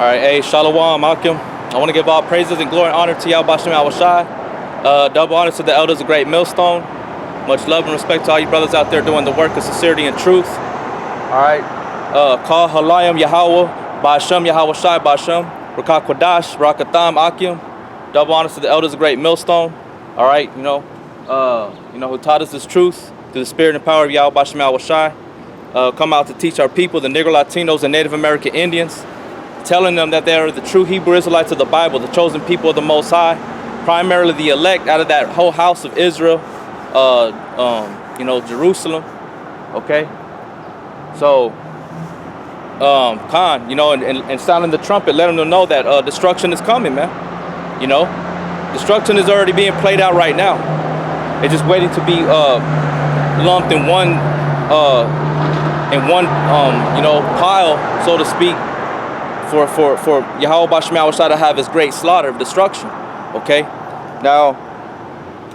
All right, hey, Shalom, Malcolm. I want to give all praises and glory and honor to Yahweh Bashem Yahushai. Double honor to the elders of Great Millstone. Much love and respect to all you brothers out there doing the work of sincerity and truth. All right. Call Halayim Yahweh, Bashem Yahushai, Bashem, Rakak Kwadash, Rakatham Akim. Double honor to the elders of Great Millstone. All right, who taught us this truth through the spirit and power of Yahweh Bashem Yahushai. Come out to teach our people, the Negro Latinos and Native American Indians, telling them that they are the true Hebrew Israelites of the Bible, the chosen people of the Most High, primarily the elect out of that whole house of Israel, Jerusalem. Okay, so Khan, and sounding the trumpet, letting them know that destruction is coming, man. Destruction is already being played out right now. It's just waiting to be lumped in one pile, so to speak, for Yahweh Bashem Yahushai to have his great slaughter of destruction. Okay, now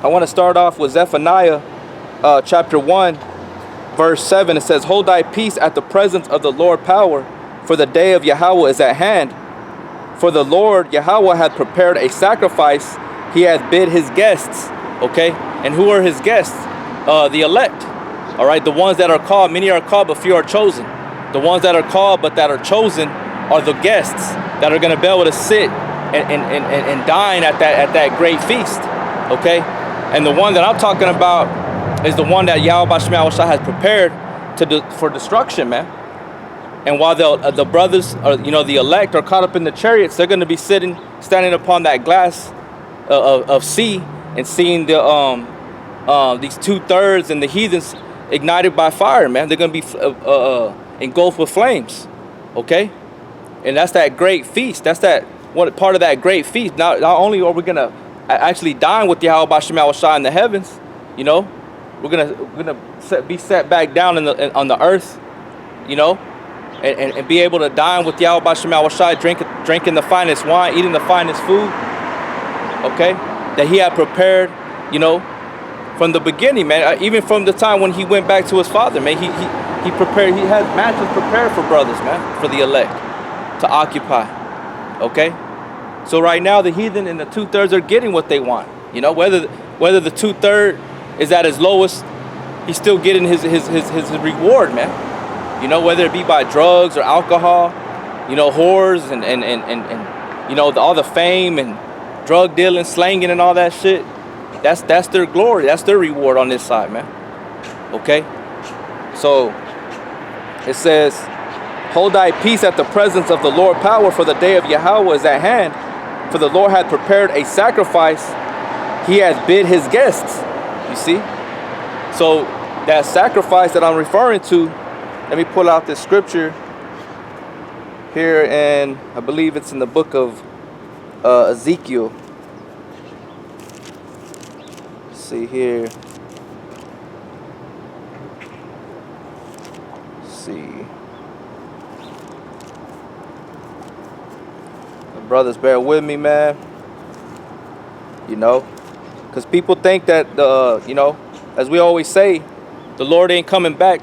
I want to start off with Zephaniah chapter 1 verse 7. It says, "Hold thy peace at the presence of the Lord power, for the day of Yahweh is at hand. For the Lord Yahweh hath prepared a sacrifice, he hath bid his guests." Okay, and who are his guests? The elect. All right, the ones that are called. Many are called, but few are chosen. The ones that are called but that are chosen are the guests that are going to be able to sit and dine at that great feast. Okay, and the one that I'm talking about is the one that Yahweh Bashem Yahushai has prepared for destruction, man. And while the brothers, the elect, are caught up in the chariots, they're going to be standing upon that glass of sea and seeing these 2/3 and the heathens ignited by fire, man. They're going to be engulfed with flames. Okay, and that's that great feast. That's what part of that great feast. Not only are we going to actually dine with Yahweh Bashem Yahushai in the heavens, we're gonna be set back down on the earth, and be able to dine with Yahweh Bashem Yahushai, drinking the finest wine, eating the finest food. Okay, that he had prepared, from the beginning, man. Even from the time when he went back to his father, man. He prepared. He had matches prepared for brothers, man, for the elect to occupy. Okay, so right now the heathen and the 2/3 are getting what they want. Whether the 2/3 is at his lowest, he's still getting his reward, man. Whether it be by drugs or alcohol, whores and all the fame and drug dealing, slanging and all that shit. That's their glory. That's their reward on this side, man. Okay? So it says, "Hold thy peace at the presence of the Lord power, for the day of Yahweh is at hand. For the Lord hath prepared a sacrifice, he hath bid his guests." You see? So that sacrifice that I'm referring to, let me pull out this scripture here, and I believe it's in the book of Ezekiel. Let's see here. Let's see. Brothers, bear with me, man. Because people think that, as we always say, the Lord ain't coming back,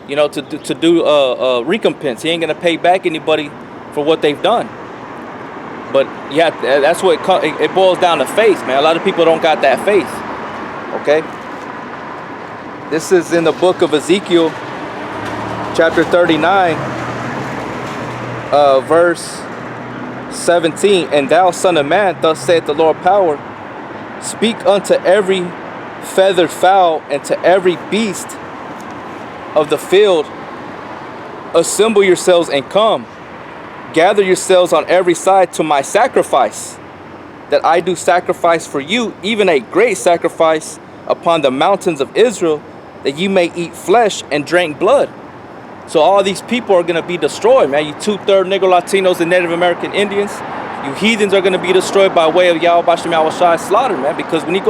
to do recompense. He ain't going to pay back anybody for what they've done. But yeah, that's what it boils down to faith, man. A lot of people don't got that faith. Okay? This is in the book of Ezekiel, chapter 39, verse 17. "And thou, son of man, thus saith the Lord power, speak unto every feathered fowl and to every beast of the field, assemble yourselves and come, gather yourselves on every side to my sacrifice, that I do sacrifice for you, even a great sacrifice upon the mountains of Israel, that you may eat flesh and drink blood." So all these people are going to be destroyed, man. You 2/3 Negro Latinos and Native American Indians, you heathens are going to be destroyed by way of Yahweh Bashem Yahushai slaughter, man. Because when you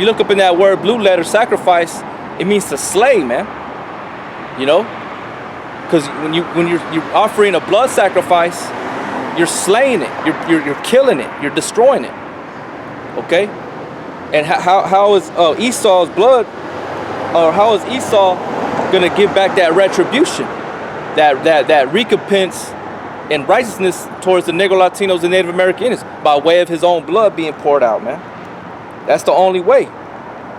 look up in that word blue letter, sacrifice, it means to slay, man. Because when you're offering a blood sacrifice, you're slaying it, you're killing it, you're destroying it. Okay, and how is Esau's blood, or how is Esau gonna give back that retribution, that recompense in righteousness towards the Negro Latinos and Native American Indians by way of his own blood being poured out, man. That's the only way.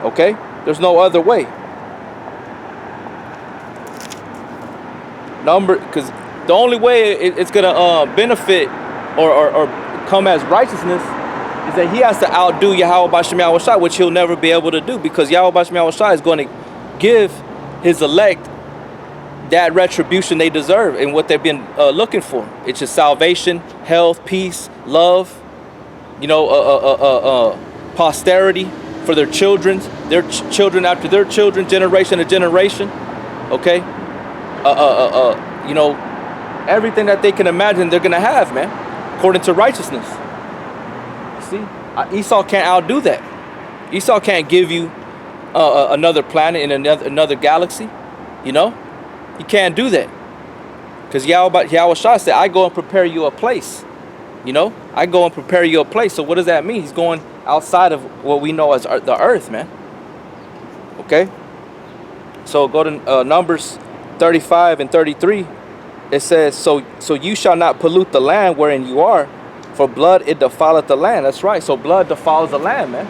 Okay? There's no other way. Because the only way it's gonna benefit or come as righteousness is that he has to outdo Yahweh B'Shem Yahweh Shai, which he'll never be able to do, because Yahweh B'Shem Yahweh Shai is going to give his elect that retribution they deserve and what they've been looking for. It's just salvation, health, peace, love, posterity for their children, children after their children, generation to generation. Okay, everything that they can imagine they're gonna have, man, according to righteousness. See, Esau can't outdo that. Esau can't give you another planet in another galaxy. He can't do that, because Yahweh Shai said, I go and prepare you a place. I go and prepare you a place. So what does that mean? He's going outside of what we know as the earth, man. Okay, so go to Numbers 35 and 33. It says, so you shall not pollute the land wherein you are, for blood it defileth the land. That's right. So blood defiles the land, man.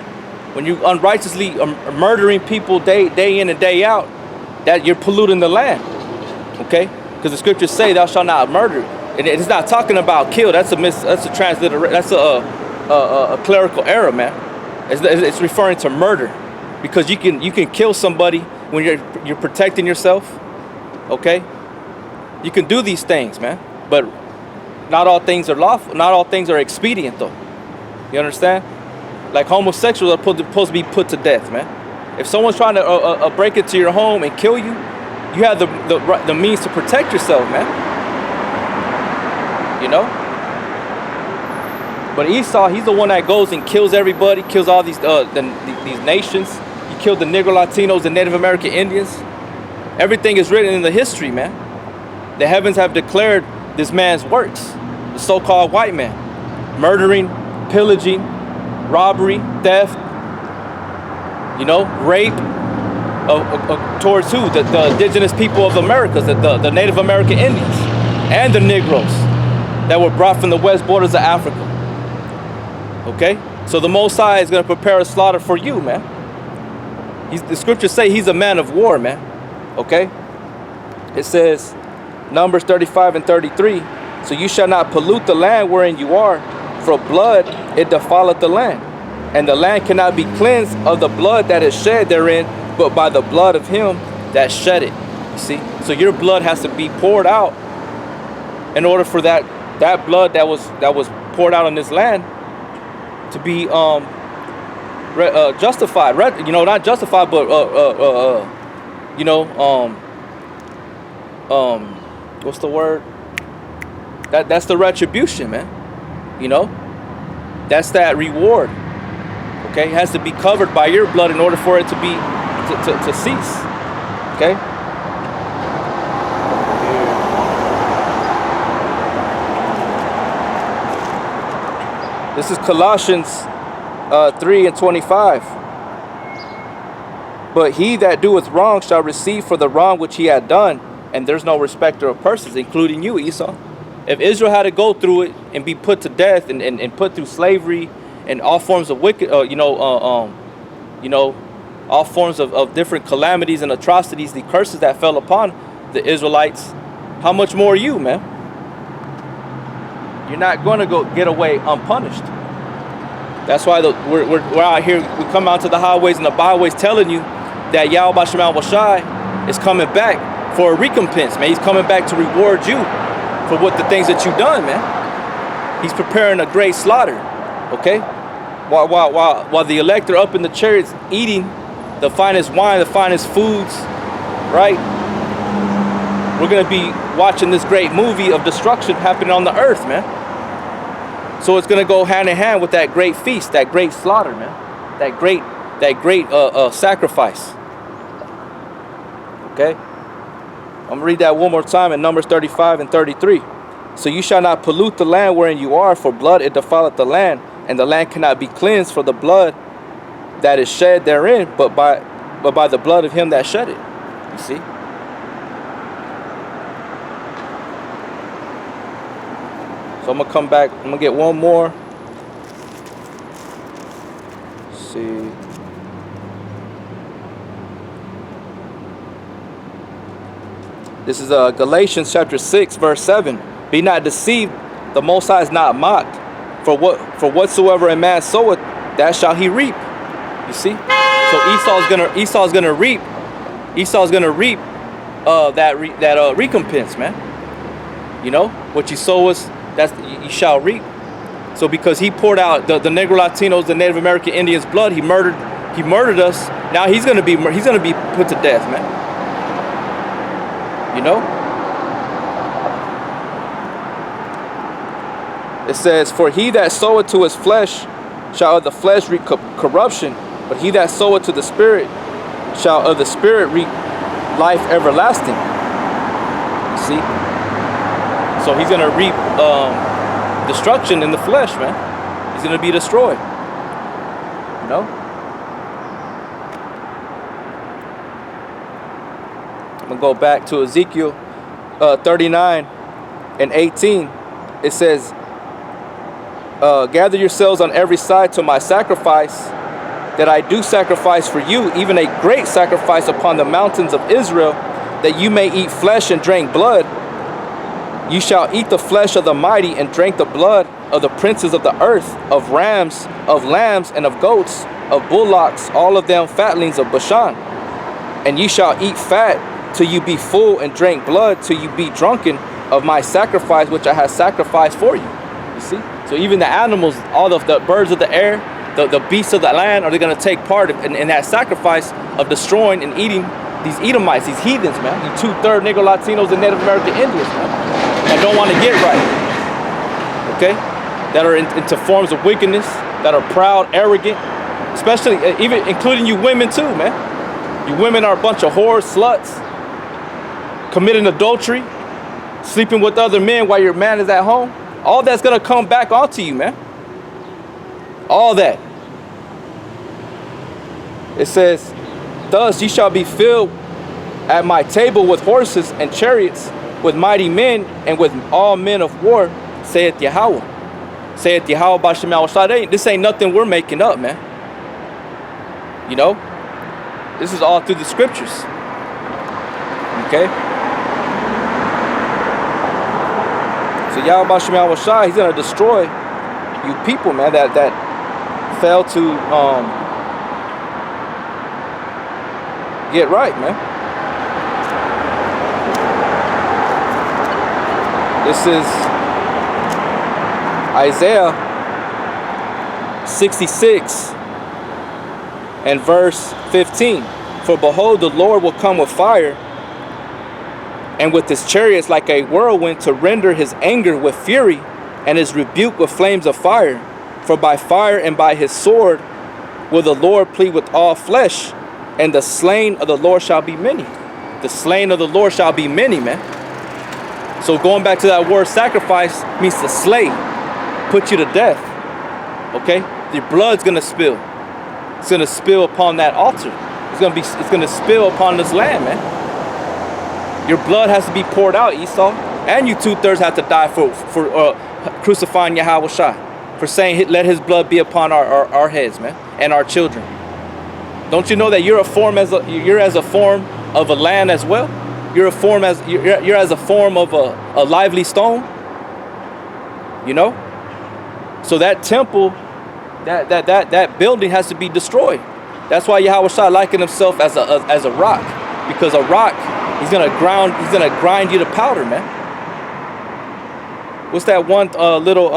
When you unrighteously murdering people day in and day out, that you're polluting the land. Okay, because the scriptures say, "Thou shalt not murder," and it's not talking about kill. That's a transliteration. That's a clerical error, man. It's referring to murder, because you can kill somebody when you're protecting yourself. Okay, you can do these things, man, but not all things are lawful. Not all things are expedient, though. You understand? Like homosexuals are supposed to be put to death, man. If someone's trying to break into your home and kill you, you have the means to protect yourself, man. But Esau, he's the one that goes and kills everybody, kills all these nations. He killed the Negro Latinos and Native American Indians. Everything is written in the history, man. The heavens have declared this man's works. The so-called white man, murdering, pillaging, robbery, theft, rape. Towards who? The indigenous people of America, the Native American Indians, and the Negroes that were brought from the west borders of Africa. Okay? So the Most High is going to prepare a slaughter for you, man. The scriptures say he's a man of war, man. Okay? It says, Numbers 35 and 33, so you shall not pollute the land wherein you are, for blood it defileth the land, and the land cannot be cleansed of the blood that is shed therein, but by the blood of him that shed it. You see? So your blood has to be poured out in order for that blood that was poured out on this land to be justified. Not justified, but what's the word? That's the retribution, man. That's that reward. Okay, it has to be covered by your blood in order for it to be to cease. Okay. This is Colossians 3 and 25. But he that doeth wrong shall receive for the wrong which he had done, and there's no respecter of persons, including you, Esau. If Israel had to go through it and be put to death and put through slavery and all forms of wicked, all forms of different calamities and atrocities, the curses that fell upon the Israelites, how much more you, man? You're not going to get away unpunished. That's why we're out here. We come out to the highways and the byways telling you that Yahweh B'Shem Yahweh Shai is coming back for a recompense, man. He's coming back to reward you for the things that you've done, man. He's preparing a great slaughter, okay? While the elect are up in the chariots eating the finest wine, the finest foods, right? We're going to be watching this great movie of destruction happening on the earth, man. So it's going to go hand in hand with that great feast, that great slaughter, man. That great sacrifice. Okay? I'm going to read that one more time in Numbers 35 and 33. So you shall not pollute the land wherein you are, for blood it defileth the land, and the land cannot be cleansed for the blood that is shed therein, but by the blood of him that shed it. You see? So I'm gonna come back. I'm gonna get one more. Let's see. This is Galatians chapter 6, verse 7. Be not deceived, the Most High is not mocked. For whatsoever a man soweth, that shall he reap. You see? So Esau's gonna reap. Esau's gonna reap that recompense, man. You know, what you sow is you shall reap. So because he poured out the Negro Latinos, the Native American Indians' blood, he murdered us. Now he's gonna be put to death, man. You know? It says, for he that soweth to his flesh shall of the flesh reap corruption, but he that soweth to the Spirit shall of the Spirit reap life everlasting. You see? So he's gonna reap destruction in the flesh, man. He's gonna be destroyed. You know? I'm gonna go back to Ezekiel 39 and 18. It says, gather yourselves on every side to my sacrifice, that I do sacrifice for you, even a great sacrifice upon the mountains of Israel, that you may eat flesh and drink blood. You shall eat the flesh of the mighty and drink the blood of the princes of the earth, of rams, of lambs, and of goats, of bullocks, all of them fatlings of Bashan. And ye shall eat fat till you be full, and drink blood till you be drunken of my sacrifice which I have sacrificed for you. You see? So even the animals, all of the birds of the air, the beasts of the land, are they going to take part in that sacrifice of destroying and eating these Edomites, these heathens, man. These 2/3 Negro Latinos and Native American Indians, man, that don't want to get right. Okay? That are into forms of wickedness, that are proud, arrogant, especially, even including you women too, man. You women are a bunch of whores, sluts, committing adultery, sleeping with other men while your man is at home. All that's going to come back onto you, man. All that. It says, thus ye shall be filled at my table with horses and chariots, with mighty men, and with all men of war, saith Yahweh. Saith Yahweh Bashem Yahushua. This ain't nothing we're making up, man. You know? This is all through the scriptures. Okay? So Yahweh Bashem Yahushua, he's going to destroy you people, man, that fail to get right, man. This is Isaiah 66 and verse 15. For behold, the Lord will come with fire, and with his chariots like a whirlwind, to render his anger with fury, and his rebuke with flames of fire. For by fire and by his sword will the Lord plead with all flesh, and the slain of the Lord shall be many. The slain of the Lord shall be many, man. So going back to that word sacrifice means to slay, put you to death. Okay? Your blood's gonna spill. It's gonna spill upon that altar. It's gonna spill upon this land, man. Your blood has to be poured out, Esau. And you 2/3 have to die for crucifying Yahweh Shai. For saying, let his blood be upon our heads, man. And our children. Don't you know that you're as a form of a land as well? You're as a form of a lively stone. You know? So that temple, that building has to be destroyed. That's why Yahweh Shai likened himself as a rock. Because a rock, he's gonna grind you to powder, man. What's that one little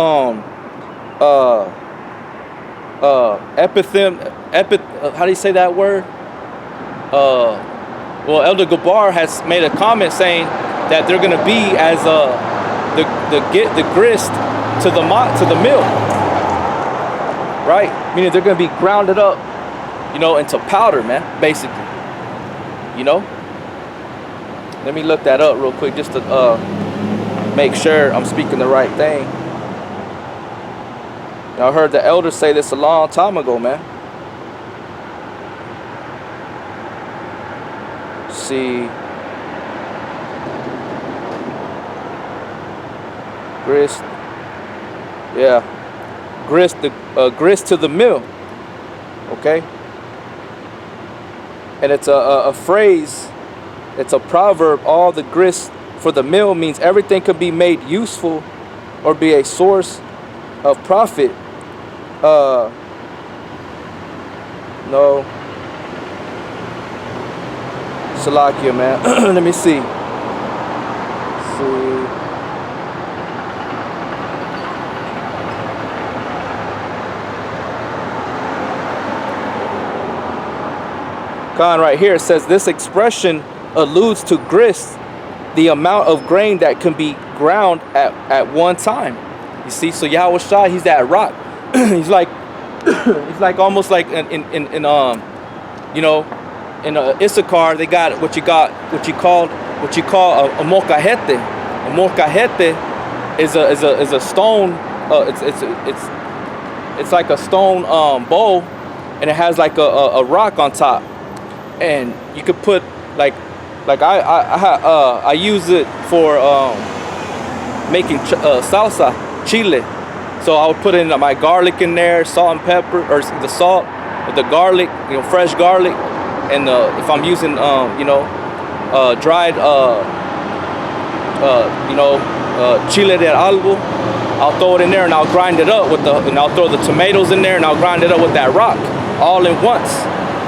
how do you say that word? Well, Elder Gabar has made a comment saying that they're gonna be as the grist to the mill, right? Meaning they're gonna be grounded up, you know, into powder, man. Basically, you know. Let me look that up real quick just to make sure I'm speaking the right thing. I heard the elders say this a long time ago, man. See, grist Yeah, grist to the mill. Okay, and it's a phrase. It's a proverb. All the grist for the mill means everything could be made useful or be a source of profit. No. Salakia, man. Let me see. Khan right here says this expression alludes to grist, the amount of grain that can be ground at one time. You see, so Yahweh Shai, he's that rock. He's like he's like almost like in you know, in Issachar they got what you call a molcajete. A molcajete is a stone. It's like a stone bowl, and it has like a rock on top, and you could put like I use it for making salsa, chile. So I would put in my garlic in there, salt and pepper, or the salt, the garlic, fresh garlic, and if I'm using dried chile del algo, I'll throw it in there and I'll grind it up and I'll throw the tomatoes in there and I'll grind it up with that rock all at once.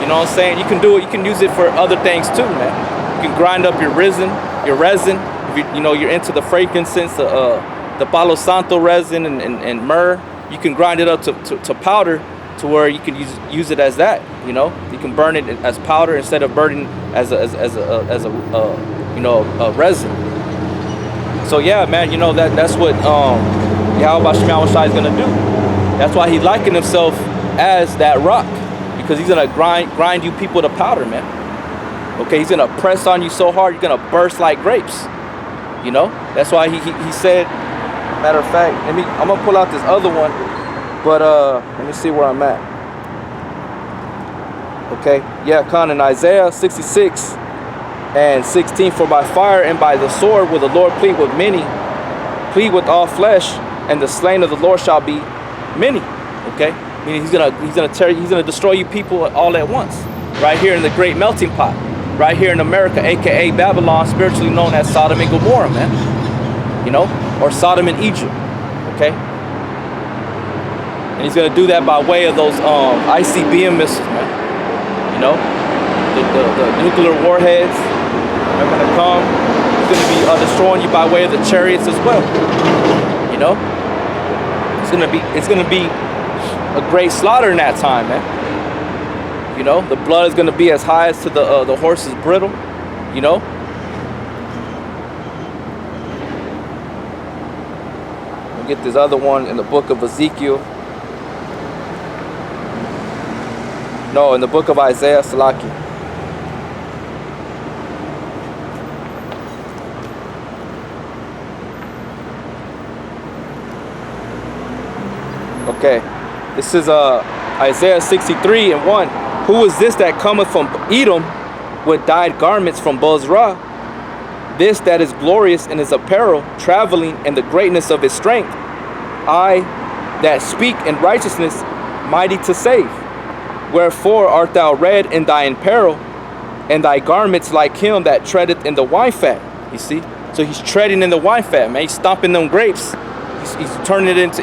You know what I'm saying? You can do it. You can use it for other things too, man. You can grind up your resin. If you're into the frankincense, the Palo Santo resin and myrrh. You can grind it up to powder, to where you can use it as that. You can burn it as powder instead of burning as a resin. So yeah, man, that's what Yahweh Shai is gonna do. That's why he likened himself as that rock, because he's gonna grind you people to powder, man. Okay, he's gonna press on you so hard you're gonna burst like grapes. That's why he said. Matter of fact, I'm gonna pull out this other one, but let me see where I'm at. Okay, yeah, Khan, in Isaiah 66 and 16, for by fire and by the sword will the Lord plead with many, plead with all flesh, and the slain of the Lord shall be many. Okay, meaning he's gonna destroy you people all at once, right here in the great melting pot, right here in America, aka Babylon, spiritually known as Sodom and Gomorrah, man. Or Sodom and Egypt. Okay, and he's gonna do that by way of those ICBM missiles, man. The nuclear warheads are gonna come. He's gonna be destroying you by way of the chariots as well. It's gonna be a great slaughter in that time, man. The blood is gonna be as high as to the horse's bridle. Get this other one in the book of Ezekiel. No, in the book of Isaiah, Salaki. Okay, this is Isaiah 63 and 1. Who is this that cometh from Edom with dyed garments from Bozrah? This that is glorious in his apparel, traveling in the greatness of his strength. I that speak in righteousness, mighty to save. Wherefore art thou red in thine apparel, and thy garments like him that treadeth in the wine fat. You see? So he's treading in the wine fat, man. He's stomping them grapes. He's turning it into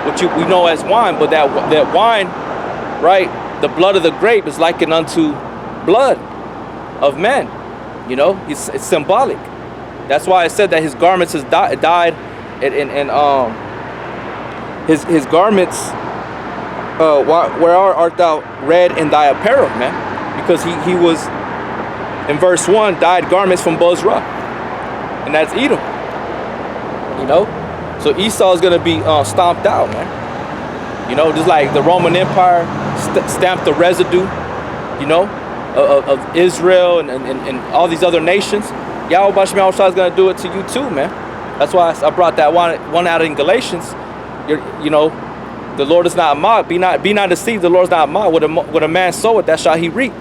what we know as wine. But that wine, right? The blood of the grape is likened unto blood of men. It's symbolic. That's why it said that his garments has died, and his garments. Where art thou red in thy apparel, man? Because he was, in verse 1, dyed garments from Bozrah, and that's Edom. So Esau is gonna be stomped out, man. Just like the Roman Empire stamped the residue, of Israel and all these other nations. Yahweh Shai is gonna do it to you too, man. That's why I brought that one out in Galatians. The Lord is not mocked. Be not deceived. The Lord is not mocked. What a man soweth, that shall he reap.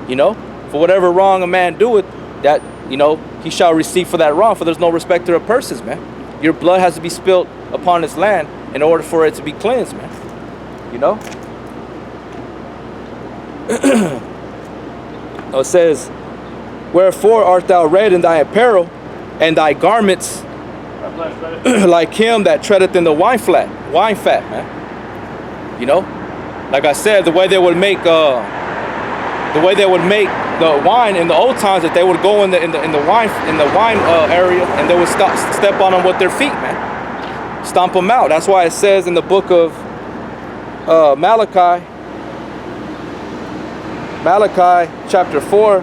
For whatever wrong a man doeth, that he shall receive for that wrong. For there's no respecter of persons, man. Your blood has to be spilled upon this land in order for it to be cleansed, man. You know? It says, wherefore art thou red in thy apparel, and thy garments like him that treadeth in the wine fat, man. You know? Like I said, the way they would make the wine in the old times, that they would go in the wine area, and they would step on them with their feet, man. Stomp them out. That's why it says in the book of Malachi chapter 4,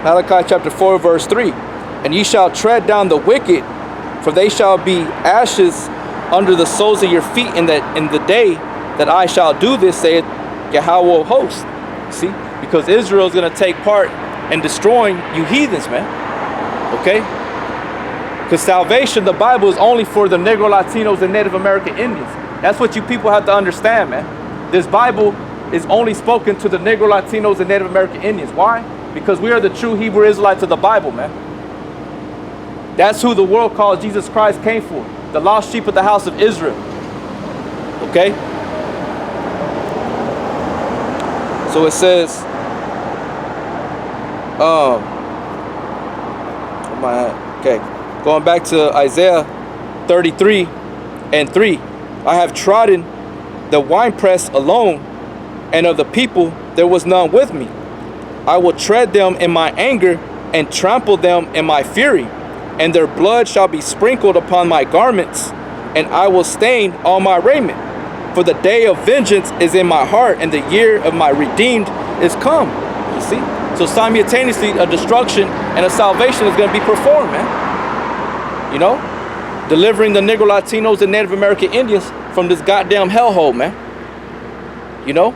Malachi chapter 4 verse 3, and ye shall tread down the wicked, for they shall be ashes under the soles of your feet in the day that I shall do this, saith Yahweh of hosts. See, because Israel is going to take part in destroying you heathens, man. Okay? Because salvation, the Bible is only for the Negro Latinos and Native American Indians. That's what you people have to understand, man. This Bible is only spoken to the Negro Latinos and Native American Indians. Why? Because we are the true Hebrew Israelites of the Bible, man. That's who the world calls Jesus Christ came for. The lost sheep of the house of Israel. Okay? So it says, okay, going back to Isaiah 33 and 3. I have trodden the winepress alone, and of the people there was none with me. I will tread them in my anger and trample them in my fury, and their blood shall be sprinkled upon my garments, and I will stain all my raiment. For the day of vengeance is in my heart, and the year of my redeemed is come. You see? So simultaneously, a destruction and a salvation is going to be performed, man. You know? Delivering the Negro Latinos and Native American Indians from this goddamn hellhole, man. You know?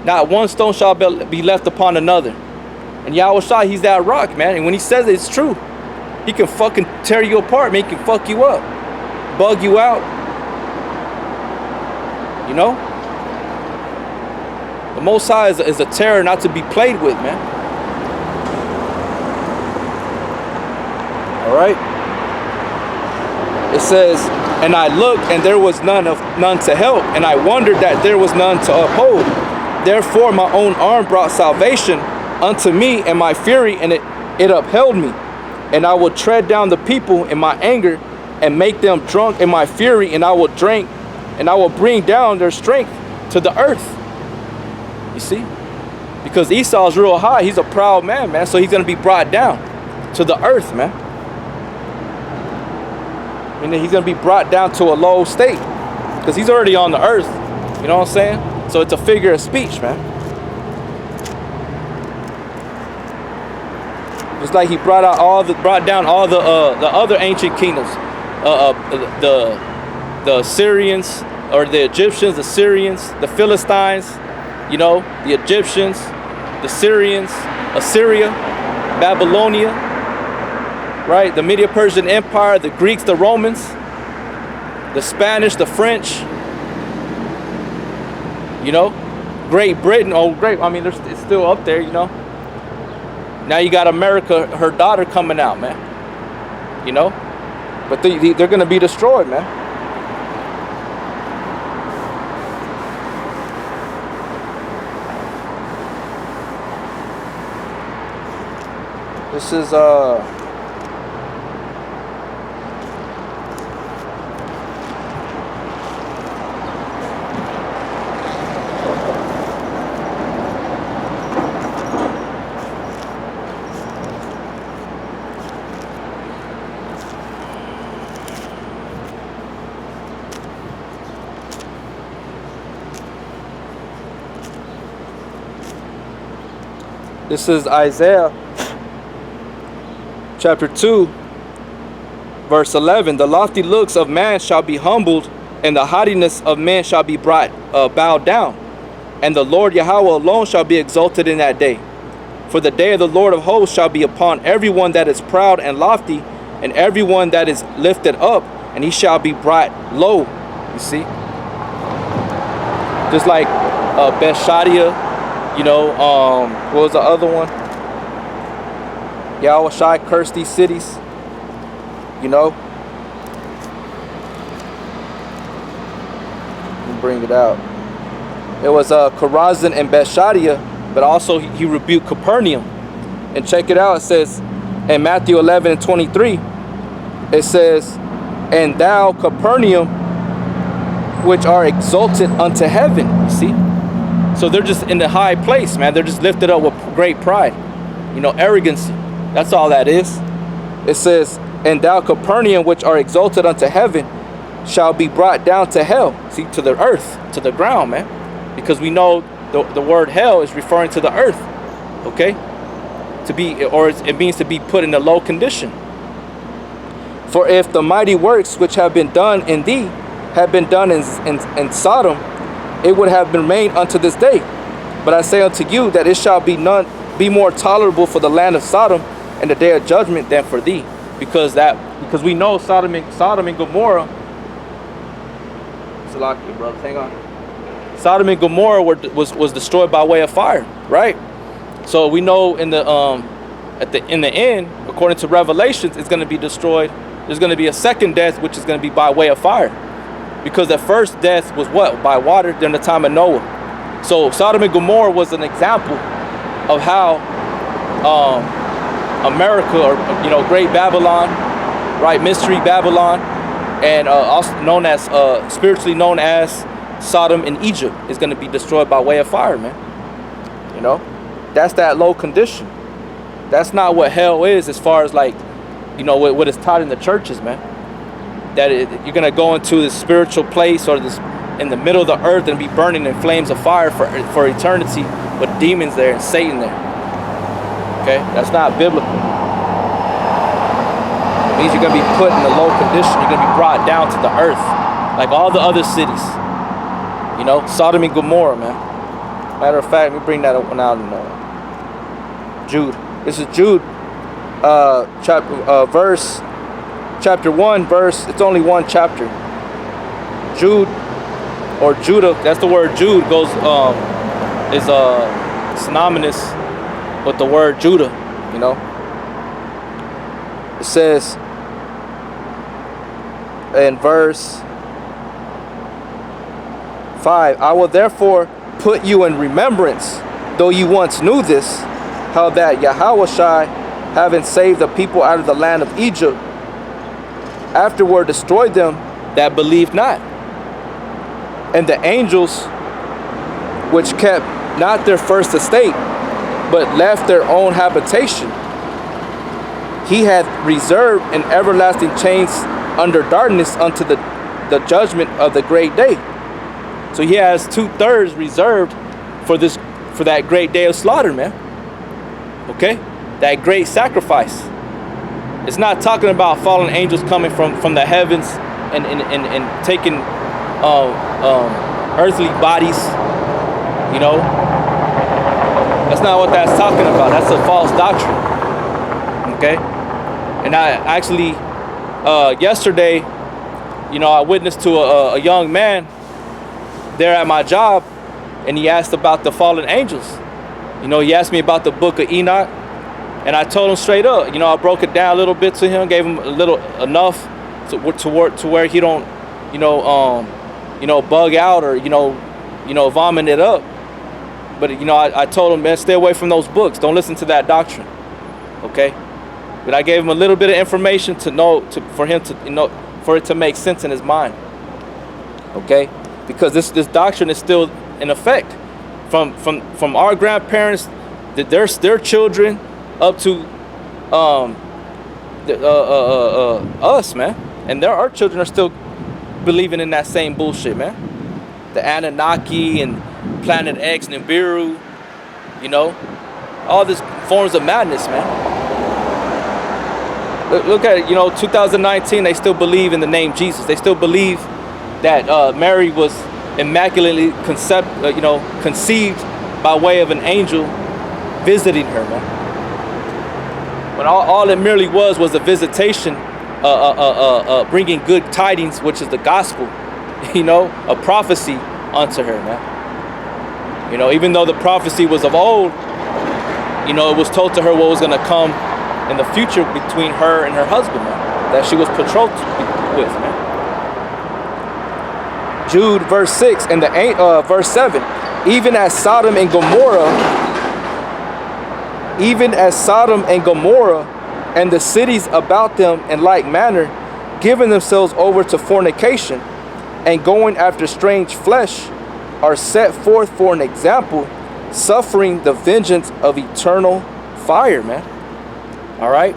Not one stone shall be left upon another. And Yahweh Shai, he's that rock, man. And when he says it, it's true. He can fucking tear you apart, man. He can fuck you up. Bug you out. You know? The Most High is a terror not to be played with, man. Alright? It says, and I looked, and there was none to help, and I wondered that there was none to uphold. Therefore my own arm brought salvation unto me, and my fury, and it upheld me. And I will tread down the people in my anger, and make them drunk in my fury, and I will bring down their strength to the earth. You see? Because Esau's real high. He's a proud man, man. So he's going to be brought down to the earth, man. And then he's going to be brought down to a low state. Because he's already on the earth. You know what I'm saying? So it's a figure of speech, man. Just like he brought down all the other ancient kingdoms. The Assyrians, or the Egyptians, the Syrians, the Philistines, you know, the Egyptians, the Syrians, Assyria, Babylonia, right? The Medo-Persian Empire, the Greeks, the Romans, the Spanish, the French, you know, Great Britain. Oh, great. I mean, it's still up there, you know. Now you got America, her daughter coming out, man. You know, but they're going to be destroyed, man. This is Isaiah chapter 2 verse 11. The lofty looks of man shall be humbled, and the haughtiness of man shall be bowed down, and the Lord Yahweh alone shall be exalted in that day. For the day of the Lord of hosts shall be upon everyone that is proud and lofty, and everyone that is lifted up, and he shall be brought low. You see, just like Beshadiah, you know, what was the other one? Yahweh Shai cursed these cities. You know. Let me bring it out. It was Chorazin and Bethshadia, but also he rebuked Capernaum. And check it out. It says in Matthew 11:23, it says, "And thou, Capernaum, which are exalted unto heaven." You see? So they're just in the high place, man. They're just lifted up with great pride. You know, arrogancy. That's all that is. It says, "And thou, Capernaum, which are exalted unto heaven, shall be brought down to hell." See, to the earth, to the ground, man. Because we know the word hell is referring to the earth. Okay? To be, or it means to be put in a low condition. "For if the mighty works which have been done in thee had been done in Sodom, it would have remained unto this day. But I say unto you that it shall be more tolerable for the land of Sodom in the day of judgment than for thee." Because we know Sodom and Gomorrah. Salakia, brother, hang on. Sodom and Gomorrah was destroyed by way of fire, right? So we know in the end, according to Revelations, it's going to be destroyed. There's going to be a second death, which is going to be by way of fire, because the first death was what? By water during the time of Noah. So Sodom and Gomorrah was an example of how America, or Great Babylon, right, Mystery Babylon, and also known as spiritually known as Sodom in Egypt, is going to be destroyed by way of fire, man. You know, that's that low condition. That's not what hell is, as far as like, what is taught in the churches, man. That you're going to go into this spiritual place, or this in the middle of the earth, and be burning in flames of fire for eternity, with demons there and Satan there. Okay, that's not biblical. It means you're going to be put in a low condition. You're going to be brought down to the earth, like all the other cities. Sodom and Gomorrah, man. Matter of fact, let me bring that one out in Jude. This is Jude, chapter 1, verse. It's only one chapter. Jude, or Judah. That's the word Jude goes is synonymous with the word Judah. It says in verse 5, "I will therefore put you in remembrance, though you once knew this, how that Yahweh Shai, having saved the people out of the land of Egypt, afterward destroyed them that believed not. And the angels which kept not their first estate, but left their own habitation, he hath reserved in everlasting chains under darkness unto the judgment of the great day." So he has 2/3 reserved for that great day of slaughter, man. Okay? That great sacrifice. It's not talking about fallen angels coming from the heavens and taking earthly bodies. That's not what that's talking about. That's a false doctrine. Okay? And I actually yesterday, I witnessed to a young man there at my job, and he asked about the fallen angels. He asked me about the book of Enoch, and I told him straight up. I broke it down a little bit to him, gave him enough to where he don't, bug out or vomit it up. But I told him, man, stay away from those books. Don't listen to that doctrine. Okay. But I gave him a little bit of information for it to make sense in his mind. Okay. Because this doctrine is still in effect from our grandparents, their children, up to us, man. And our children are still believing in that same bullshit, man. The Anunnaki and Planet X, Nibiru, all these forms of madness, man. Look at it, 2019, they still believe in the name Jesus. They still believe that Mary was immaculately conceived by way of an angel visiting her, man. When all it merely was a visitation, bringing good tidings, which is the gospel, a prophecy unto her, man. Even though the prophecy was of old, it was told to her what was going to come in the future between her and her husband, man, that she was betrothed with, man. Jude verse 6 and verse 7. Even as Sodom and Gomorrah and the cities about them in like manner, giving themselves over to fornication and going after strange flesh, are set forth for an example, suffering the vengeance of eternal fire, man. All right.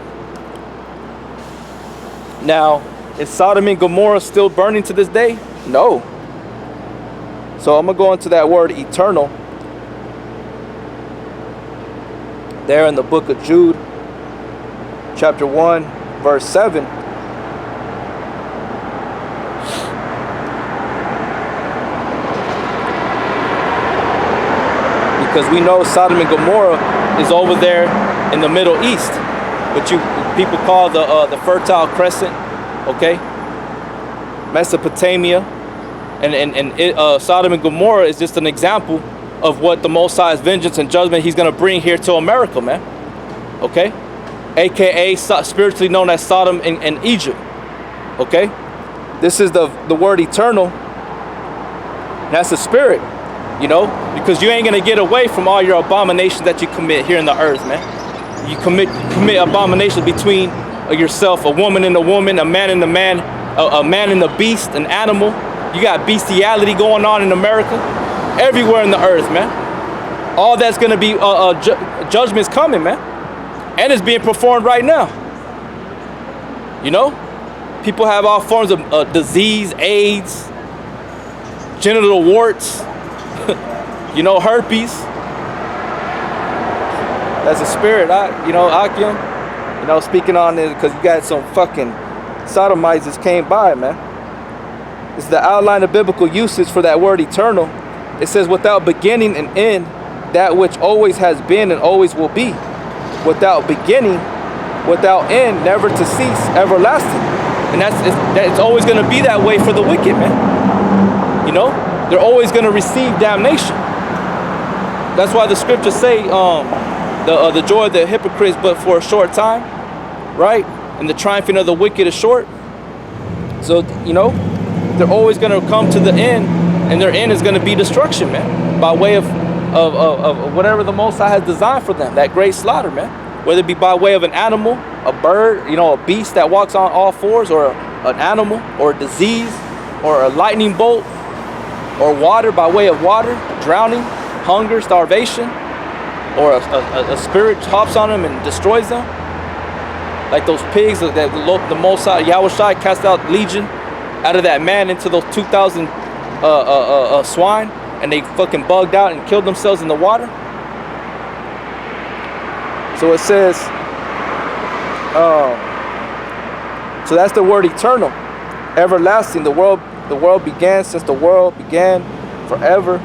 Now, is Sodom and Gomorrah still burning to this day? No. So I'm going to go into that word eternal there in the book of Jude, chapter 1, verse 7. Because we know Sodom and Gomorrah is over there in the Middle East, which people call the Fertile Crescent, okay? Mesopotamia. And Sodom and Gomorrah is just an example of what the Most High's vengeance and judgment he's going to bring here to America, man. Okay? AKA spiritually known as Sodom and Egypt. Okay? This is the word eternal. That's the spirit, you know? Because you ain't going to get away from all your abominations that you commit here in the earth, man. You commit abominations between yourself, a woman and a woman, a man and a man, a man and a beast, an animal. You got bestiality going on in America, everywhere in the earth, man. All that's going to be judgment's coming, man. And it's being performed right now. You know? People have all forms of disease, AIDS, genital warts, you know, herpes. That's a spirit, Akim. You know, speaking on it because you got some fucking sodomites that came by, man. It's the outline of biblical usage for that word eternal. It says, without beginning and end, that which always has been and always will be. Without beginning, without end, never to cease, everlasting. And it's always going to be that way for the wicked, man. You know, they're always going to receive damnation. That's why the scriptures say the joy of the hypocrites but for a short time, right? And the triumphing of the wicked is short. So, you know, they're always going to come to the end, and their end is going to be destruction, man, by way of whatever the Most High has designed for them, that great slaughter, man. Whether it be by way of an animal, a bird, you know, a beast that walks on all fours, or an animal, or a disease, or a lightning bolt, or water by way of water, drowning, hunger, starvation, or a spirit hops on them and destroys them. Like those pigs that the Most High, Yahushua cast out legion out of that man into those 2,000 swine, and they fucking bugged out and killed themselves in the water. So it says, so that's the word eternal, everlasting. The world began since the world began, forever.